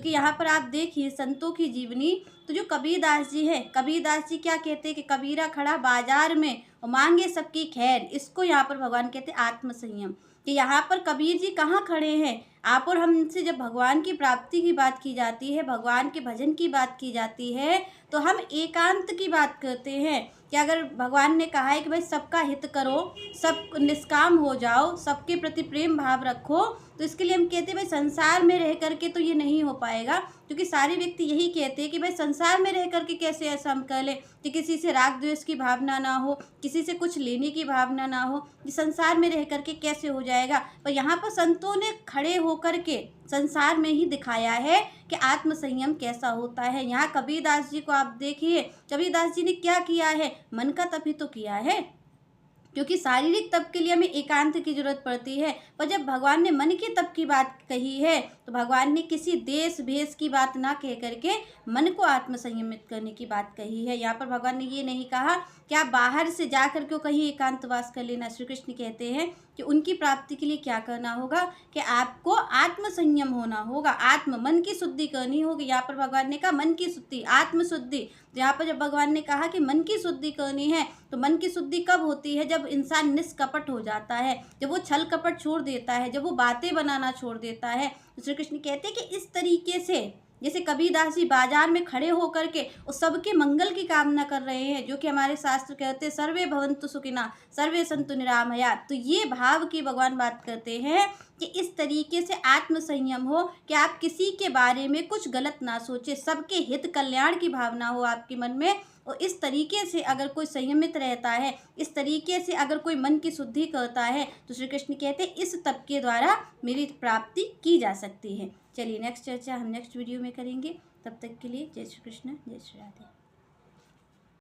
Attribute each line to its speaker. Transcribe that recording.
Speaker 1: क्योंकि यहाँ पर आप देखिए संतों की जीवनी, तो जो कबीरदास जी है, कबीरदास जी क्या कहते हैं कि कबीरा खड़ा बाजार में और मांगे सबकी खैर, इसको यहाँ पर भगवान कहते हैं आत्म संयम। कि यहाँ पर कबीर जी कहाँ खड़े हैं, आप और हमसे जब भगवान की प्राप्ति की बात की जाती है, भगवान के भजन की बात की जाती है, तो हम एकांत की बात करते हैं कि अगर भगवान ने कहा है कि भाई सबका हित करो, सब निष्काम हो जाओ, सबके प्रति प्रेम भाव रखो, तो इसके लिए हम कहते हैं भाई संसार में रह करके तो ये नहीं हो पाएगा। क्योंकि सारे व्यक्ति यही कहते हैं कि भाई संसार में रह करके कैसे ऐसा हम कर लें कि किसी से राग द्वेष की भावना ना हो, किसी से कुछ लेने की भावना ना हो, कि संसार में रह करके कैसे हो जाएगा। पर यहाँ पर संतों ने खड़े होकर के संसार में ही दिखाया है कि आत्म संयम कैसा होता है। यहाँ कबीरदास जी को आप देखिए, कबीरदास जी ने क्या किया है, मन का तप ही तो किया है। क्योंकि शारीरिक तप के लिए हमें एकांत की जरूरत पड़ती है, पर जब भगवान ने मन के तप की बात कही है तो भगवान ने किसी देश भेष की बात ना कह करके मन को आत्म संयमित करने की बात कही है। यहाँ पर भगवान ने ये नहीं कहा कि आप बाहर से जा करके कहीं एकांतवास कर लेना। श्री कृष्ण कहते हैं कि उनकी प्राप्ति के लिए क्या करना होगा कि आपको आत्म संयम होना होगा, आत्म मन की शुद्धि करनी होगी। यहाँ पर भगवान ने कहा मन की शुद्धि, आत्म शुद्धि। यहाँ पर जब भगवान ने कहा कि मन की शुद्धि करनी है, तो मन की शुद्धि कब होती है, जब इंसान निष्कपट हो जाता है, जब वो छल कपट छोड़ देता है, जब वो बातें बनाना छोड़ देता है। तो श्री कृष्ण कहते हैं कि इस तरीके से जैसे कबीरदास जी बाजार में खड़े होकर के उस सबके मंगल की कामना कर रहे हैं, जो कि हमारे शास्त्र कहते हैं सर्वे भवन्तु सुखिनः सर्वे सन्तु निरामयाः। तो ये भाव की भगवान बात करते हैं कि इस तरीके से आत्म संयम हो कि आप किसी के बारे में कुछ गलत ना सोचें, सबके हित कल्याण की भावना हो आपके मन में। और इस तरीके से अगर कोई संयमित रहता है, इस तरीके से अगर कोई मन की शुद्धि करता है, तो श्री कृष्ण कहते हैं इस तप के द्वारा मेरी प्राप्ति की जा सकती है। चलिए नेक्स्ट चर्चा हम नेक्स्ट वीडियो में करेंगे। तब तक के लिए जय श्री कृष्ण, जय श्री राधे।